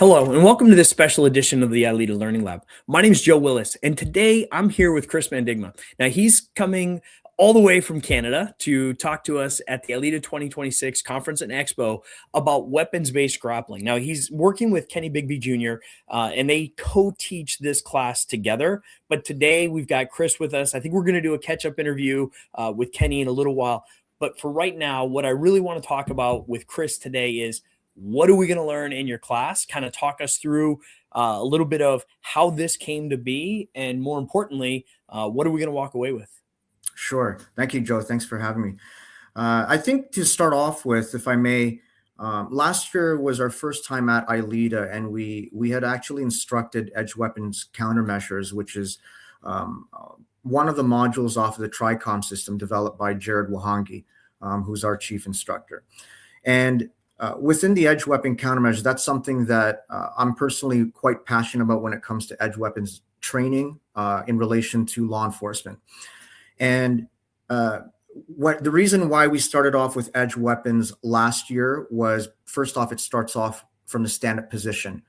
Hello, and welcome to this special edition of the ILEETA Learning Lab. My name is Joe Willis, and today I'm here with Chris Mandigma. Now, he's coming all the way from Canada to talk to us at the ILEETA 2026 Conference and Expo about weapons-based grappling. Now, he's working with Kenny Bigbee Jr., and they co-teach this class together. But today we've got Chris with us. I think we're going to do a catch-up interview with Kenny in a little while. But for right now, what I really want to talk about with Chris today is what are we going to learn in your class? Kind of talk us through a little bit of how this came to be, and more importantly, what are we going to walk away with? Sure. Thank you, Joe. Thanks for having me. I think to start off with, if I may, last year was our first time at ILEETA, and we had actually instructed edge weapons countermeasures, which is one of the modules off of the TRICOM system developed by Jared Wahangi, who's our chief instructor. And within the edge weapon countermeasures, that's something that I'm personally quite passionate about when it comes to edge weapons training in relation to law enforcement. And the reason why we started off with edge weapons last year was, first off, it starts off from the stand-up position,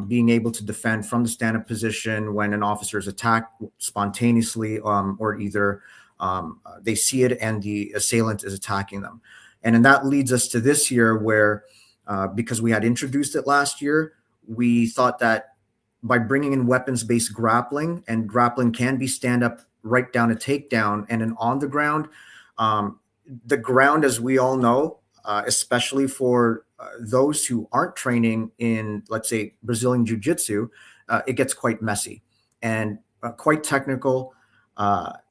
being able to defend from the stand-up position when an officer is attacked spontaneously, or either they see it and the assailant is attacking them. And then that leads us to this year where, because we had introduced it last year, we thought that by bringing in weapons-based grappling, and grappling can be stand-up right down to takedown, and then on the ground, the ground, as we all know, especially for those who aren't training in, let's say, Brazilian Jiu-Jitsu, it gets quite messy and quite technical.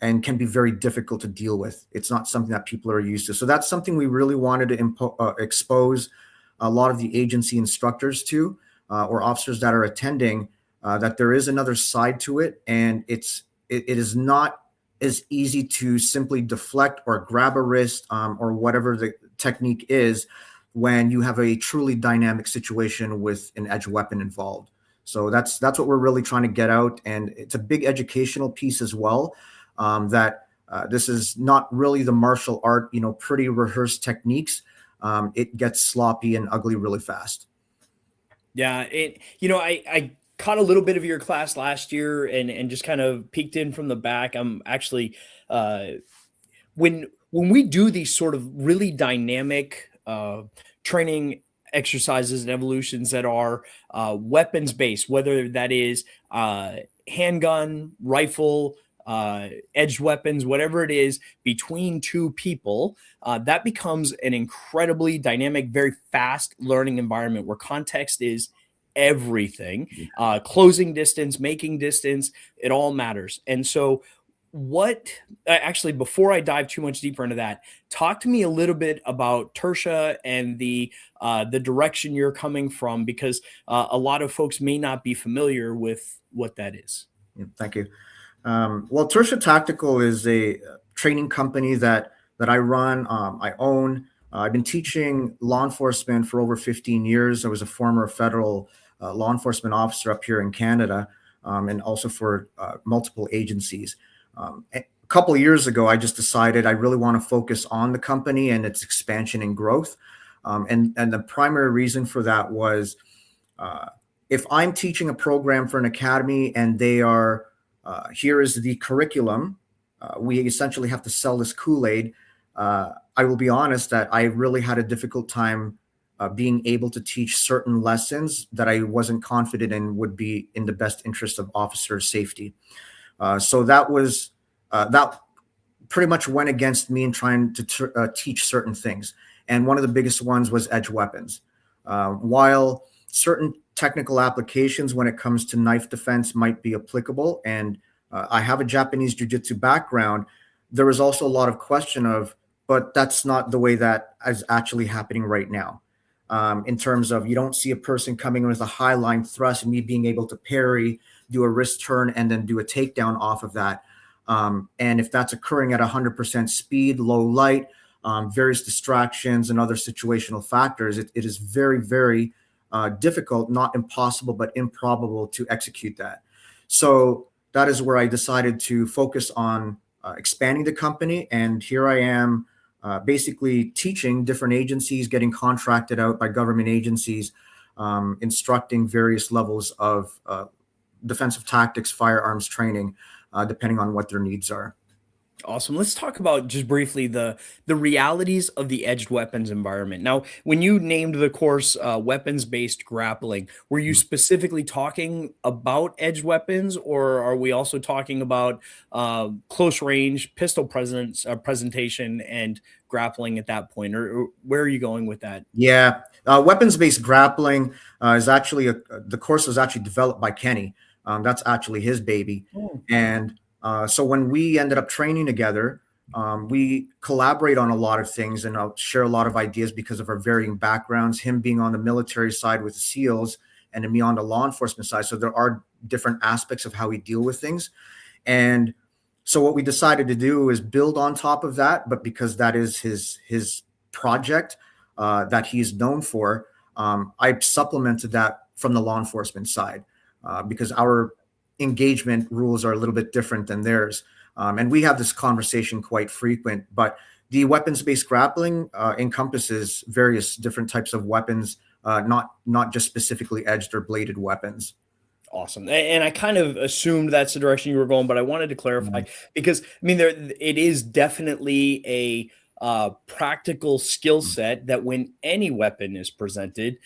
And can be very difficult to deal with. It's not something that people are used to. So that's something we really wanted to expose a lot of the agency instructors to, or officers that are attending, that there is another side to it. And it is not as easy to simply deflect or grab a wrist, or whatever the technique is, when you have a truly dynamic situation with an edge weapon involved. So that's what we're really trying to get out. And it's a big educational piece as well, that this is not really the martial art, pretty rehearsed techniques. It gets sloppy and ugly really fast. Yeah, I caught a little bit of your class last year and just kind of peeked in from the back. I'm actually when we do these sort of really dynamic training exercises and evolutions that are weapons based, whether that is handgun, rifle, edged weapons, whatever it is, between two people, that becomes an incredibly dynamic, very fast learning environment where context is everything. Closing distance, making distance, it all matters. And so actually, before I dive too much deeper into that, talk to me a little bit about Tirsia and the direction you're coming from, because a lot of folks may not be familiar with what that is. Thank you. Well, Tirsia Tactical is a training company that I run, I own. I've been teaching law enforcement for over 15 years. I was a former federal law enforcement officer up here in Canada, and also for multiple agencies. A couple of years ago, I just decided I really want to focus on the company and its expansion and growth. And the primary reason for that was, if I'm teaching a program for an academy and they are, here is the curriculum, we essentially have to sell this Kool-Aid. I will be honest that I really had a difficult time being able to teach certain lessons that I wasn't confident in would be in the best interest of officer safety. So that was that pretty much went against me in trying to teach certain things. And one of the biggest ones was edge weapons. While certain technical applications when it comes to knife defense might be applicable, and I have a Japanese jiu-jitsu background, there was also a lot of question of, but that's not the way that is actually happening right now. In terms of, you don't see a person coming in with a high line thrust and me being able to parry, do a wrist turn, and then do a takedown off of that. And if that's occurring at 100% speed, low light, various distractions and other situational factors, it is very, very difficult, not impossible, but improbable to execute that. So that is where I decided to focus on expanding the company. And here I am, basically teaching different agencies, getting contracted out by government agencies instructing various levels of defensive tactics, firearms training, depending on what their needs are. Awesome. Let's talk about just briefly the realities of the edged weapons environment. Now, when you named the course weapons based grappling, were you specifically talking about edged weapons, or are we also talking about close range pistol presentation and grappling at that point, or where are you going with that? Yeah, weapons-based grappling is actually the course was actually developed by Kenny. That's actually his baby, Oh, and so when we ended up training together, we collaborate on a lot of things and share a lot of ideas because of our varying backgrounds. Him being on the military side with the SEALs, and me on the law enforcement side. So there are different aspects of how we deal with things, and so what we decided to do is build on top of that. But because that is his project that he's known for, I supplemented that from the law enforcement side because our engagement rules are a little bit different than theirs. And we have this conversation quite frequent, but the weapons-based grappling encompasses various different types of weapons, not just specifically edged or bladed weapons. awesome. And I kind of assumed that's the direction you were going, but I wanted to clarify because I mean, it is definitely a practical skill set that when any weapon is presented,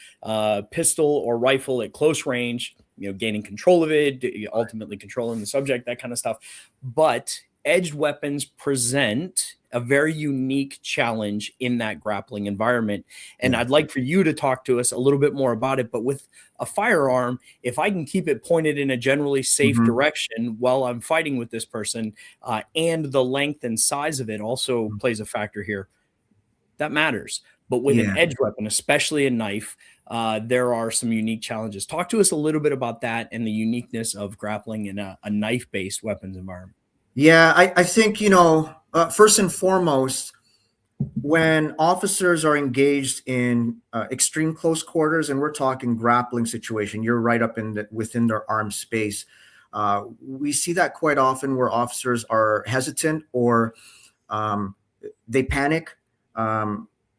pistol or rifle at close range, gaining control of it, ultimately controlling the subject, that kind of stuff. But edged weapons present a very unique challenge in that grappling environment. And Yeah. I'd like for you to talk to us a little bit more about it. But with a firearm, if I can keep it pointed in a generally safe Mhm. direction while I'm fighting with this person, and the length and size of it also plays a factor here, that matters. But with an Yeah. edged weapon, especially a knife, there are some unique challenges. Talk to us a little bit about that and the uniqueness of grappling in a knife-based weapons environment. Yeah, I think, first and foremost, when officers are engaged in extreme close quarters, and we're talking grappling situation, you're right up within their arm space. We see that quite often where officers are hesitant or um, they panic.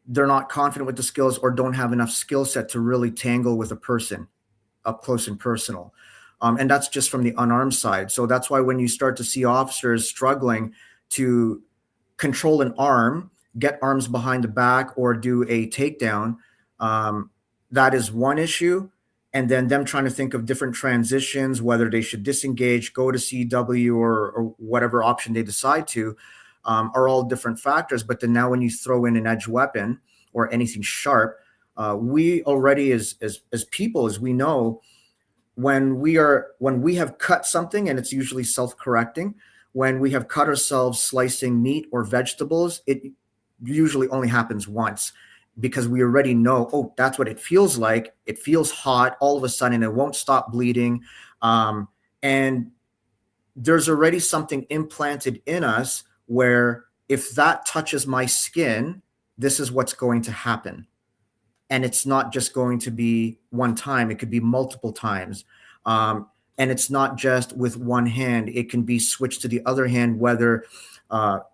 They're not confident with the skills or don't have enough skill set to really tangle with a person up close and personal. And that's just from the unarmed side. So that's why when you start to see officers struggling to control an arm, get arms behind the back, or do a takedown, um, that is one issue. And then them trying to think of different transitions, whether they should disengage, go to CW, or whatever option they decide to, are all different factors. But then now when you throw in an edge weapon or anything sharp, we already as people, as we know, when we have cut something, and it's usually self-correcting, when we have cut ourselves slicing meat or vegetables, it usually only happens once because we already know, oh, that's what it feels like. It feels hot all of a sudden, it won't stop bleeding. And there's already something implanted in us where if that touches my skin, this is what's going to happen. And it's not just going to be one time, it could be multiple times. And it's not just with one hand, it can be switched to the other hand, whether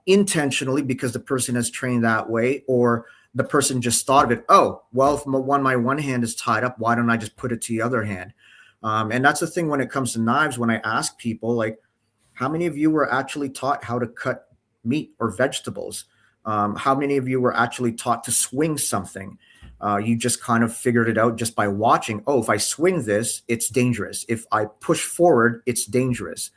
intentionally because the person has trained that way, or the person just thought of it, oh, well, if my one hand is tied up, why don't I just put it to the other hand? And that's the thing when it comes to knives. When I ask people, like, how many of you were actually taught how to cut meat or vegetables? How many of you were actually taught to swing something? You just kind of figured it out just by watching. Oh, if I swing this, it's dangerous. If I push forward, it's dangerous.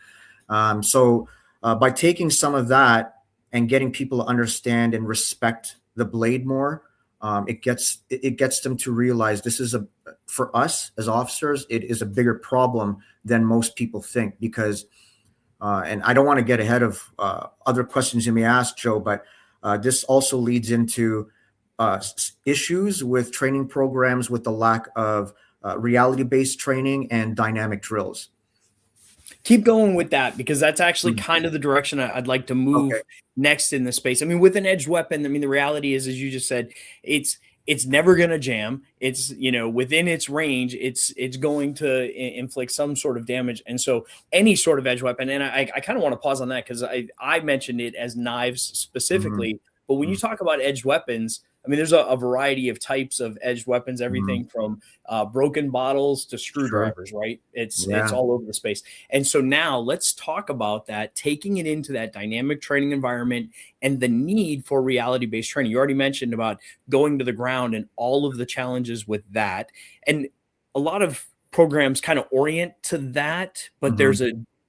So by taking some of that and getting people to understand and respect the blade more, it gets them to realize this is for us as officers, it is a bigger problem than most people think. Because and I don't want to get ahead of other questions you may ask, Joe, but this also leads into issues with training programs with the lack of reality-based training and dynamic drills. Keep going with that because that's actually Mm. kind of the direction I'd like to Okay. move next in the space. I mean, with an edged weapon, I mean, the reality is, as you just said, it's never going to jam. It's, within its range, it's going to inflict some sort of damage. And so any sort of edge weapon, and I kind of want to pause on that because I mentioned it as knives Mhm. specifically, but when you Mhm. talk about edged weapons, I mean, there's a variety of types of edged weapons, Mhm. everything from broken bottles to Sure. screwdrivers, right? It's Yeah. all over the space. And so now let's talk about that, taking it into that dynamic training environment and the need for reality-based training. You already mentioned about going to the ground and all of the challenges with that. And a lot of programs kind of orient to that, but Mhm. there's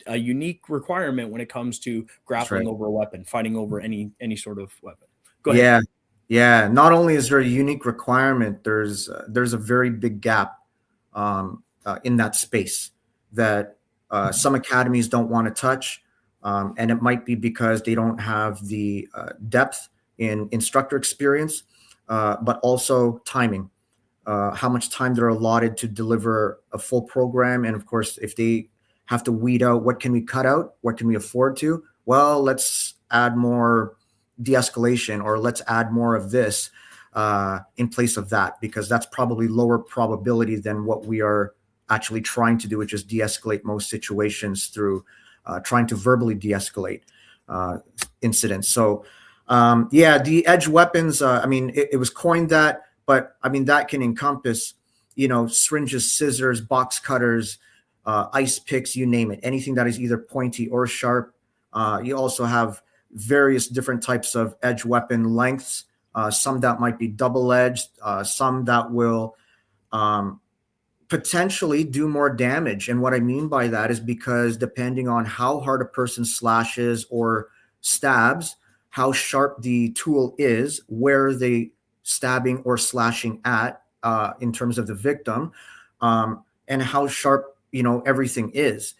a unique requirement when it comes to That's grappling right. over a weapon, fighting over any sort of weapon. Go ahead. Yeah. Yeah. Not only is there a unique requirement, there's a very big gap in that space that some academies don't want to touch. And it might be because they don't have the depth in instructor experience, but also timing. How much time they're allotted to deliver a full program. And of course, if they have to weed out what can we cut out, what can we afford to, well, let's add more de-escalation, or let's add more of this in place of that, because that's probably lower probability than what we are actually trying to do, which is de-escalate most situations through trying to verbally de-escalate uh, incidents. So yeah, the edge weapons, I mean, it was coined that, but I mean, that can encompass, syringes, scissors, box cutters, ice picks, you name it, anything that is either pointy or sharp. You also have various different types of edge weapon lengths, some that might be double edged, some that will um, potentially do more damage. And what I mean by that is because depending on how hard a person slashes or stabs, how sharp the tool is, where they stabbing or slashing at in terms of the victim, and how sharp everything is.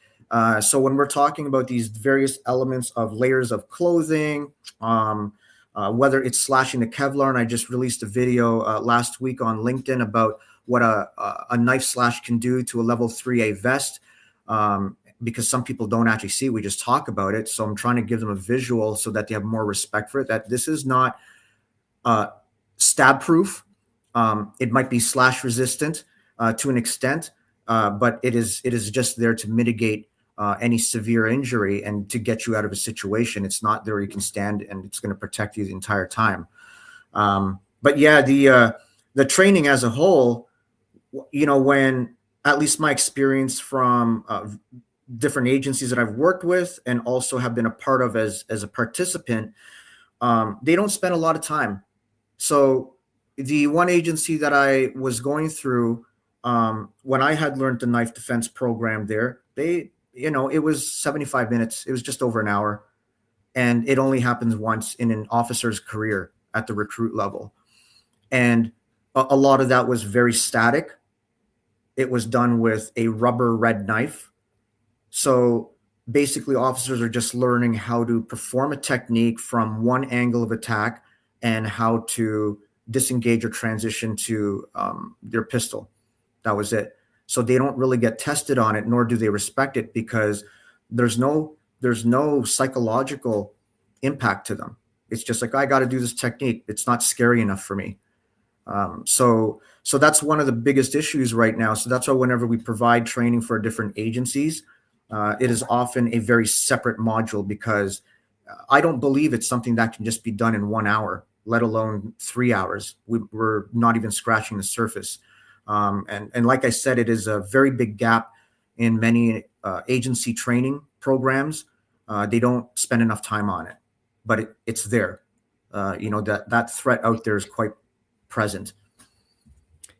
So when we're talking about these various elements of layers of clothing, whether it's slashing the Kevlar, and I just released a video last week on LinkedIn about what a knife slash can do to a level 3A vest, because some people don't actually see it. We just talk about it. So I'm trying to give them a visual so that they have more respect for it, that this is not uh, stab proof. It might be slash resistant to an extent, but it is just there to mitigate any severe injury and to get you out of a situation. It's not there you can stand and it's going to protect you the entire time. But yeah, the training as a whole, when at least my experience from different agencies that I've worked with and also have been a part of as a participant, they don't spend a lot of time. So the one agency that I was going through, when I had learned the knife defense program there, it was 75 minutes. It was just over an hour. And it only happens once in an officer's career at the recruit level. And a lot of that was very static. It was done with a rubber red knife. So basically, officers are just learning how to perform a technique from one angle of attack and how to disengage or transition to their pistol. That was it. So they don't really get tested on it, nor do they respect it, because there's no psychological impact to them. It's just like, I got to do this technique. It's not scary enough for me. So that's one of the biggest issues right now. So that's why whenever we provide training for different agencies, it is often a very separate module, because I don't believe it's something that can just be done in 1 hour, let alone 3 hours. We're not even scratching the surface. And like I said, it is a very big gap in many agency training programs. They don't spend enough time on it, but it's there. That threat out there is quite present.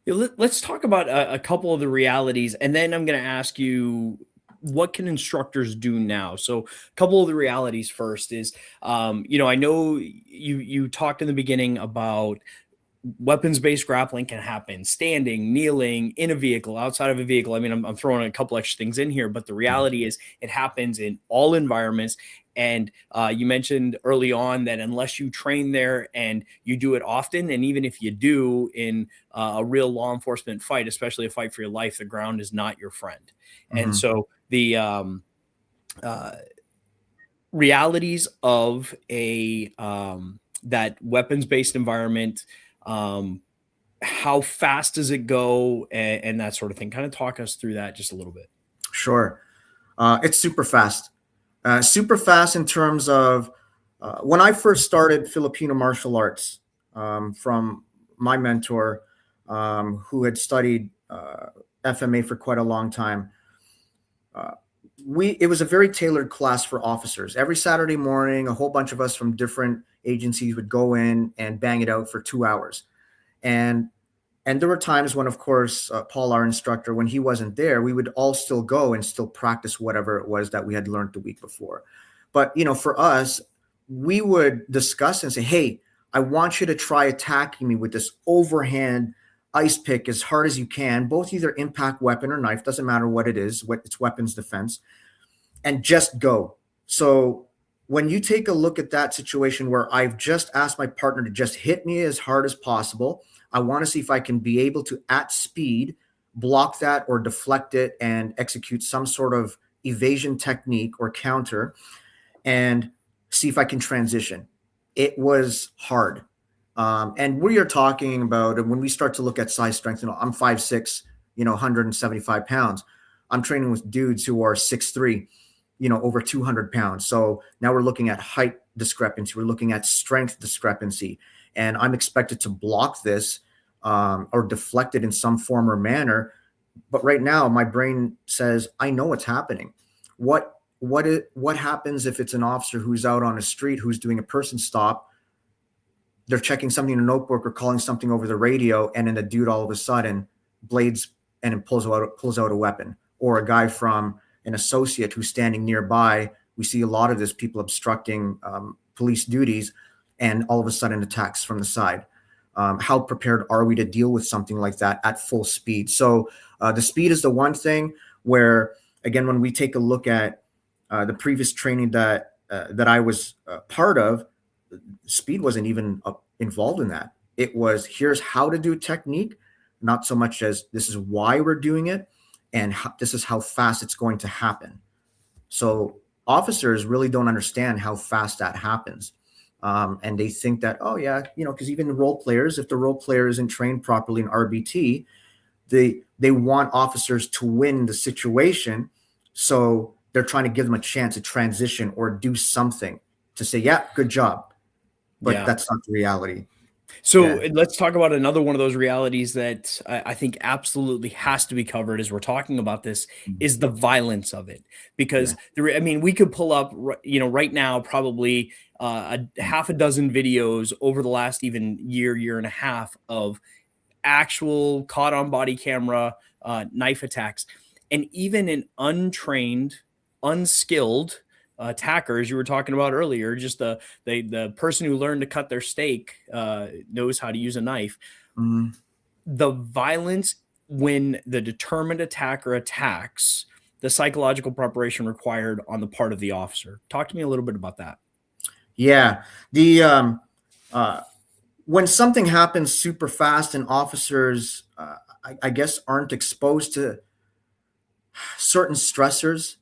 Yeah, let's talk about a couple of the realities, and then I'm going to ask you, what can instructors do now? So, a couple of the realities first is, I know you talked in the beginning about weapons based grappling can happen standing, kneeling, in a vehicle, outside of a vehicle. I mean, I'm throwing a couple extra things in here, but the reality is it happens in all environments. And you mentioned early on that unless you train there and you do it often, and even if you do in a real law enforcement fight, especially a fight for your life, the ground is not your friend. And Mm-hmm. so the uh, realities of a that weapons based environment, um, how fast does it go, and that sort of thing. Kind of talk us through that just a little bit. Sure. It's super fast. Super fast in terms of when I first started Filipino martial arts. from my mentor, who had studied FMA for quite a long time. It was a very tailored class for officers. Every Saturday morning, a whole bunch of us from different agencies would go in and bang it out for 2 hours. And there were times when, of course, Paul, our instructor, when he wasn't there, we would all still go and still practice whatever it was that we had learned the week before. But, for us, we would discuss and say, hey, I want you to try attacking me with this overhand ice pick as hard as you can, both either impact weapon or knife, doesn't matter what it is, it's weapons defense, and just go. So when you take a look at that situation where I've just asked my partner to just hit me as hard as possible, I want to see if I can be able to, at speed, block that or deflect it and execute some sort of evasion technique or counter, and see if I can transition. It was hard. And we are talking about, and when we start to look at size strength, I'm 5'6", 175 pounds. I'm training with dudes who are 6'3", over 200 pounds. So now we're looking at height discrepancy. We're looking at strength discrepancy. And I'm expected to block this or deflect it in some form or manner. But right now, my brain says, I know what's happening. What happens if it's an officer who's out on a street, who's doing a person stop, they're checking something in a notebook or calling something over the radio, and then the dude all of a sudden blades and pulls out a weapon, or a guy from an associate who's standing nearby. We see a lot of this, people obstructing police duties, and all of a sudden attacks from the side. How prepared are we to deal with something like that at full speed? So the speed is the one thing where, again, when we take a look at the previous training that I was part of, speed wasn't even involved in that. It was, here's how to do technique, not so much as this is why we're doing it, and this is how fast it's going to happen. So officers really don't understand how fast that happens. And they think that, oh yeah, because even the role players, if the role player isn't trained properly in RBT, they want officers to win the situation. So they're trying to give them a chance to transition or do something to say, yeah, good job. But that's not the reality. So let's talk about another one of those realities that I think absolutely has to be covered as we're talking about this, is the violence of it. Because we could pull up, right now, probably a half a dozen videos over the last even year and a half of actual caught on body camera knife attacks. And even an untrained, unskilled attackers you were talking about earlier, just the person who learned to cut their steak knows how to use a knife. The violence when the determined attacker attacks, the psychological preparation required on the part of the officer. Talk to me a little bit about that. Yeah, the when something happens super fast and officers, I guess, aren't exposed to certain stressors,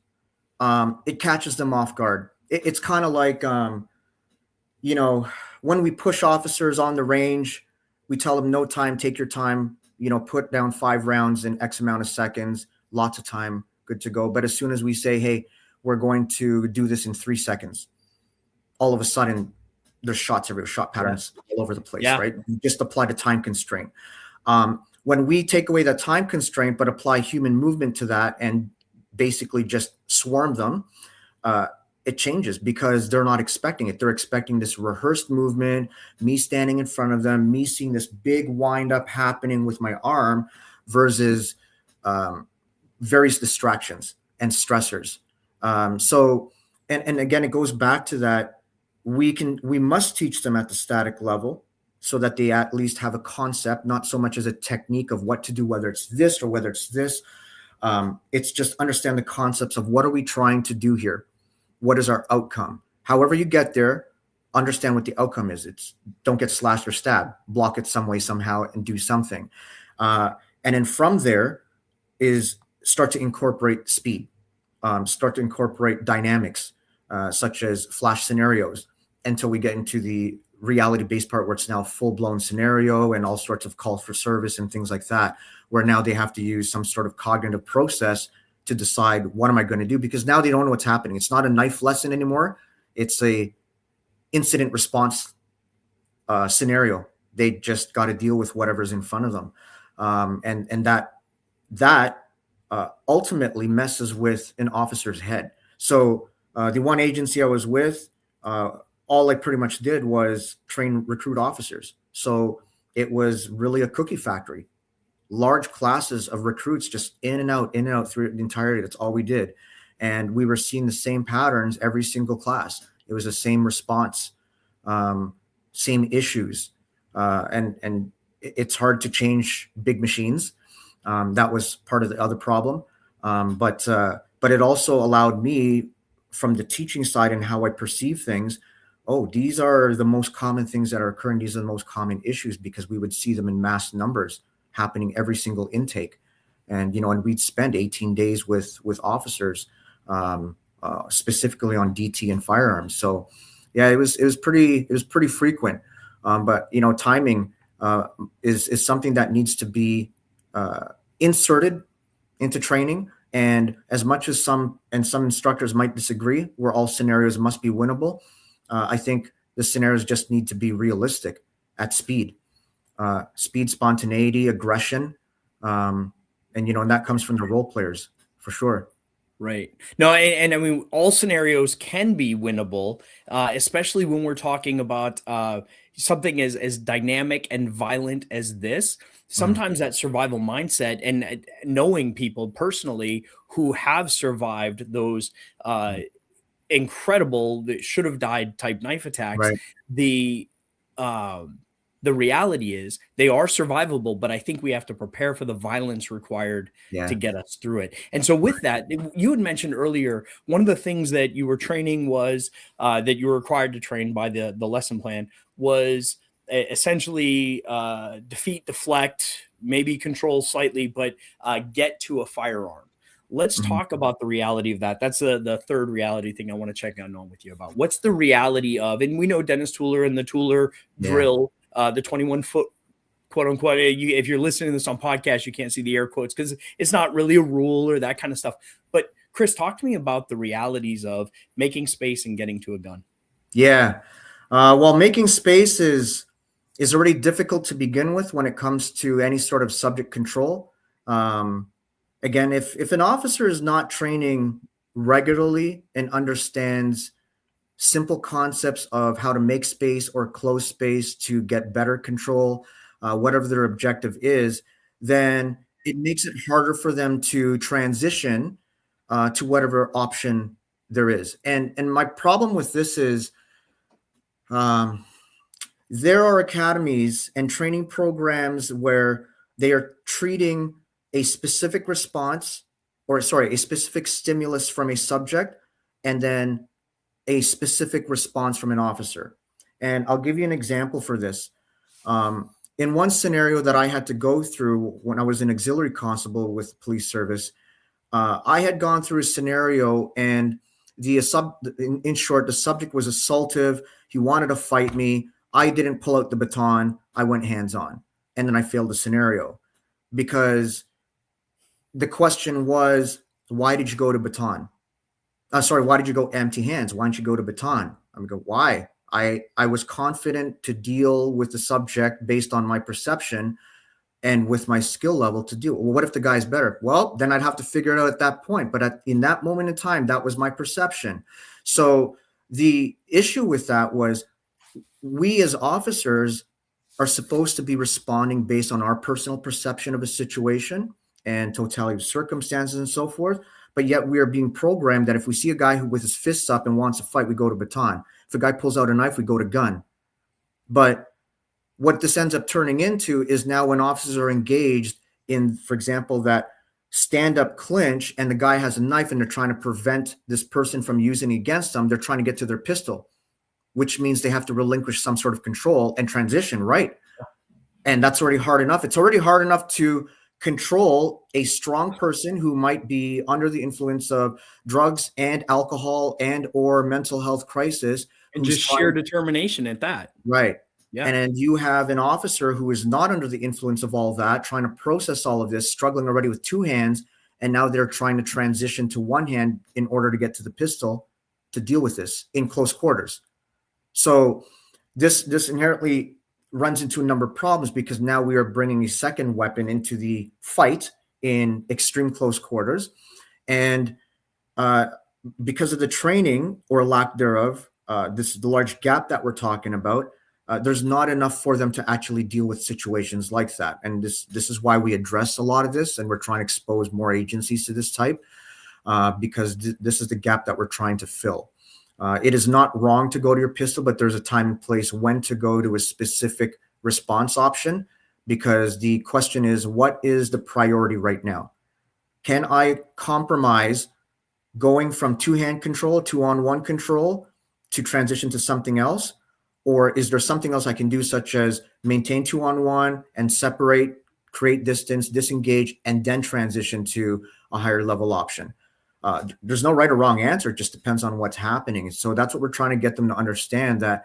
it catches them off guard. It's kind of like, when we push officers on the range, we tell them no time, take your time, put down 5 rounds in X amount of seconds, lots of time, good to go. But as soon as we say, hey, we're going to do this in 3 seconds, all of a sudden there's shot patterns all over the place, right? You just apply the time constraint. When we take away that time constraint, but apply human movement to that and basically just swarm them, it changes because they're not expecting it. They're expecting this rehearsed movement, me standing in front of them, me seeing this big wind up happening with my arm, versus various distractions and stressors. And again, it goes back to that. We must teach them at the static level so that they at least have a concept, not so much as a technique of what to do, whether it's this or whether it's this. It's just understand the concepts of what are we trying to do here? What is our outcome? However you get there, understand what the outcome is. It's don't get slashed or stabbed, block it some way, somehow, and do something. And then from there is start to incorporate speed, start to incorporate dynamics, such as flash scenarios, until we get into the reality-based part where it's now full-blown scenario and all sorts of calls for service and things like that, where now they have to use some sort of cognitive process to decide, what am I going to do? Because now they don't know what's happening. It's not a knife lesson anymore. It's a incident response scenario. They just got to deal with whatever's in front of them. And that ultimately messes with an officer's head. So the one agency I was with, all I pretty much did was train recruit officers. So it was really a cookie factory. Large classes of recruits just in and out through the entirety. That's all we did. And we were seeing the same patterns every single class. It was the same response, same issues. And it's hard to change big machines. That was part of the other problem. But it also allowed me, from the teaching side and how I perceive things, oh, these are the most common things that are occurring. These are the most common issues, because we would see them in mass numbers happening every single intake. And, and we'd spend 18 days with officers, specifically on DT and firearms. So yeah, it was pretty frequent. But, timing is something that needs to be inserted into training. And as much as some instructors might disagree, where all scenarios must be winnable, I think the scenarios just need to be realistic at speed, spontaneity, aggression. And that comes from the role players for sure. Right. No, and I mean, all scenarios can be winnable, especially when we're talking about something as dynamic and violent as this. Sometimes that survival mindset and knowing people personally who have survived those incredible that should have died type knife attacks, Right. the reality is they are survivable, but I think we have to prepare for the violence required to Yeah. get us through it. And so with that, you had mentioned earlier, one of the things that you were training was that you were required to train by the lesson plan was essentially defeat, deflect, maybe control slightly, but get to a firearm. Let's talk about the reality of that. That's the third reality thing I want to check on with you about. What's the reality of, and we know Dennis Tooler and the Tooler drill, the 21-foot, quote unquote. If you're listening to this on podcast, you can't see the air quotes because it's not really a rule or that kind of stuff. But Chris, talk to me about the realities of making space and getting to a gun. Yeah. Well, making space is already difficult to begin with when it comes to any sort of subject control. Again, if an officer is not training regularly and understands simple concepts of how to make space or close space to get better control, whatever their objective is, then it makes it harder for them to transition to whatever option there is. And my problem with this is there are academies and training programs where they are treating a specific response, or sorry, a specific stimulus from a subject, and then a specific response from an officer. And I'll give you an example for this. In one scenario that I had to go through when I was an auxiliary constable with police service, I had gone through a scenario, and in short, the subject was assaultive. He wanted to fight me. I didn't pull out the baton. I went hands on, and then I failed the scenario because the question was, why did you go to baton? Why did you go empty hands? Why didn't you go to baton? I'm going, why? I was confident to deal with the subject based on my perception and with my skill level to deal. Well, what if the guy's better? Well, then I'd have to figure it out at that point. But in that moment in time, that was my perception. So the issue with that was, we as officers are supposed to be responding based on our personal perception of a situation and totality of circumstances and so forth. But yet we are being programmed that if we see a guy who with his fists up and wants to fight, we go to baton. If a guy pulls out a knife, we go to gun. But what this ends up turning into is now when officers are engaged in, for example, that stand-up clinch and the guy has a knife and they're trying to prevent this person from using it against them, they're trying to get to their pistol, which means they have to relinquish some sort of control and transition, right? And that's already hard enough. It's already hard enough to control a strong person who might be under the influence of drugs and alcohol and or mental health crisis. And just sheer determination at that. Right. Yeah. And then you have an officer who is not under the influence of all that, trying to process all of this, struggling already with two hands. And now they're trying to transition to one hand in order to get to the pistol to deal with this in close quarters. So this inherently runs into a number of problems because now we are bringing a second weapon into the fight in extreme close quarters. And uh, because of the training or lack thereof, this is the large gap that we're talking about. There's not enough for them to actually deal with situations like that. And this is why we address a lot of this, and we're trying to expose more agencies to this type, because this is the gap that we're trying to fill. It is not wrong to go to your pistol, but there's a time and place when to go to a specific response option, because the question is, what is the priority right now? Can I compromise going from two-hand control, two-on-one control, to transition to something else? Or is there something else I can do, such as maintain two-on-one and separate, create distance, disengage, and then transition to a higher level option? There's no right or wrong answer. It just depends on what's happening. So that's what we're trying to get them to understand, that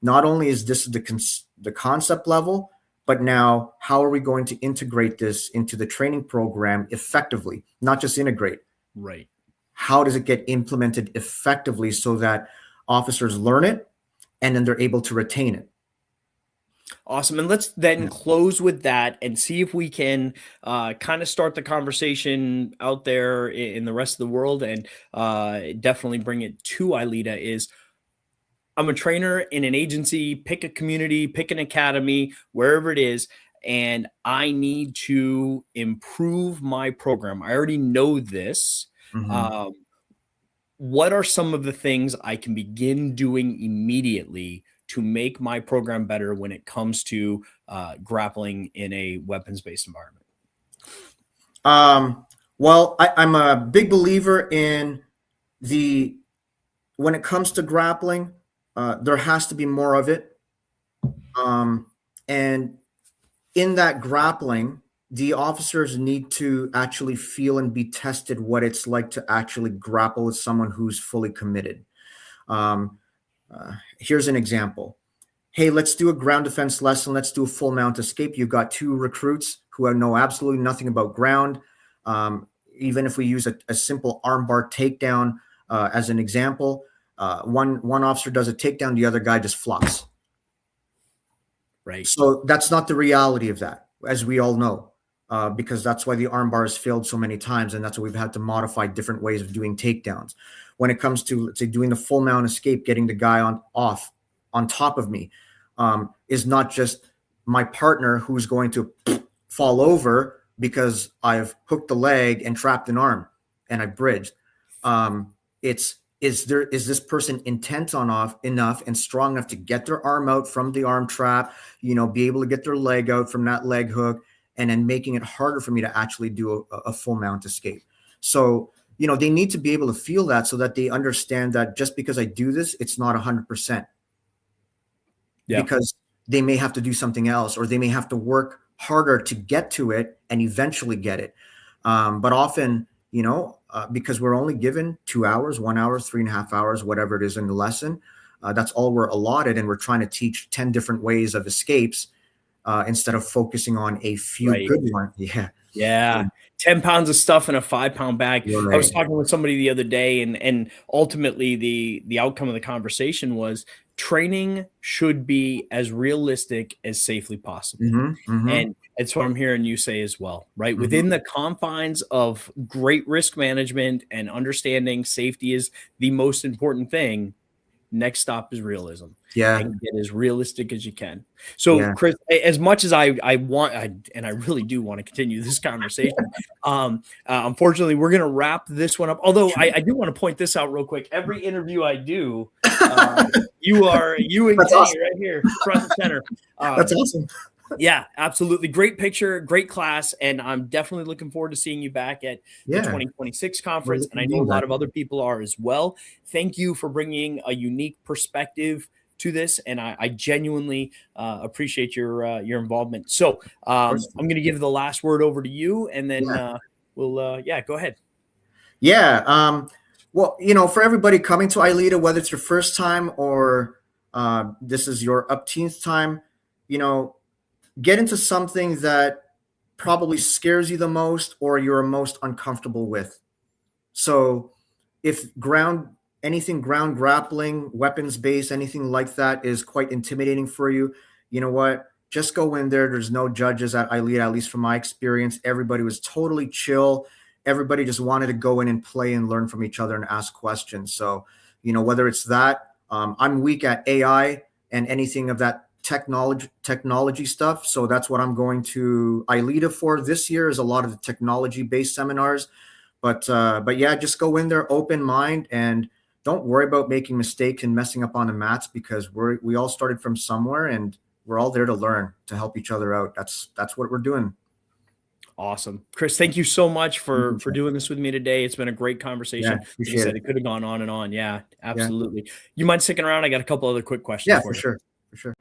not only is this the concept level, but now how are we going to integrate this into the training program effectively? Not just integrate. Right. How does it get implemented effectively so that officers learn it and then they're able to retain it? Awesome. And let's then close with that and see if we can kind of start the conversation out there in the rest of the world, and definitely bring it to ILEETA. Is, I'm a trainer in an agency, pick a community, pick an academy, wherever it is, and I need to improve my program. I already know this. Mm-hmm. Um, what are some of the things I can begin doing immediately to make my program better when it comes to grappling in a weapons-based environment? Well, I'm a big believer in when it comes to grappling, there has to be more of it. And in that grappling, the officers need to actually feel and be tested what it's like to actually grapple with someone who's fully committed. Um, Here's an example. Hey, let's do a ground defense lesson. Let's do a full mount escape. You've got two recruits who know absolutely nothing about ground. Even if we use a simple armbar takedown as an example, one officer does a takedown, the other guy just flops. Right. So that's not the reality of that, as we all know, because that's why the armbar has failed so many times, and that's why we've had to modify different ways of doing takedowns. When it comes to, let's say, doing the full mount escape, getting the guy on top of me, is not just my partner who's going to fall over because I've hooked the leg and trapped an arm and I bridged. It's, is this person intent on enough and strong enough to get their arm out from the arm trap, be able to get their leg out from that leg hook, and then making it harder for me to actually do a full mount escape. So, they need to be able to feel that, so that they understand that just because I do this, it's not 100%. Yeah. Because they may have to do something else, or they may have to work harder to get to it and eventually get it. But often, because we're only given 2 hours, 1 hour, 3.5 hours, whatever it is in the lesson, that's all we're allotted. And we're trying to teach 10 different ways of escapes instead of focusing on a few Right. good ones. Yeah. Yeah. 10 pounds of stuff in a 5-pound bag. I was Right. talking with somebody the other day, and ultimately the outcome of the conversation was training should be as realistic as safely possible. Mm-hmm, mm-hmm, And it's what I'm hearing you say as well, right? mm-hmm. Within the confines of great risk management and understanding safety is the most important thing. Next stop is realism, Yeah. and get as realistic as you can. So, Yeah. Chris, as much as I want, and I really do want to continue this conversation, unfortunately, we're going to wrap this one up. Although I do want to point this out real quick. Every interview I do, you and That's Kenny awesome. right here, front and center. That's awesome. Yeah, absolutely. Great picture, great class. And I'm definitely looking forward to seeing you back at the Yeah. 2026 We're conference. And looking I to know a being lot back. of other people are as well. Thank you for bringing a unique perspective to this. And I genuinely appreciate your involvement. So Of course. I'm going to give the last word over to you, and then Yeah. we'll, go ahead. Yeah. Well, for everybody coming to ILEETA, whether it's your first time or this is your upteenth time, get into something that probably scares you the most or you're most uncomfortable with. So if anything ground grappling, weapons based, anything like that is quite intimidating for you, you know what? Just go in there. There's no judges at ILEETA, at least from my experience. Everybody was totally chill. Everybody just wanted to go in and play and learn from each other and ask questions. So, whether it's that, I'm weak at AI and anything of that technology stuff. So that's what I'm going to ILEETA for this year, is a lot of the technology based seminars. But yeah, just go in there, open mind, and don't worry about making mistakes and messing up on the mats, because we all started from somewhere, and we're all there to learn, to help each other out. That's what we're doing. Awesome. Chris, thank you so much for doing this with me today. It's been a great Yeah, conversation. Like you appreciate said, it. it could have gone on and on. Yeah, Yeah. absolutely. You mind sticking around? I got a couple other quick questions Yeah, for for you. sure. For sure.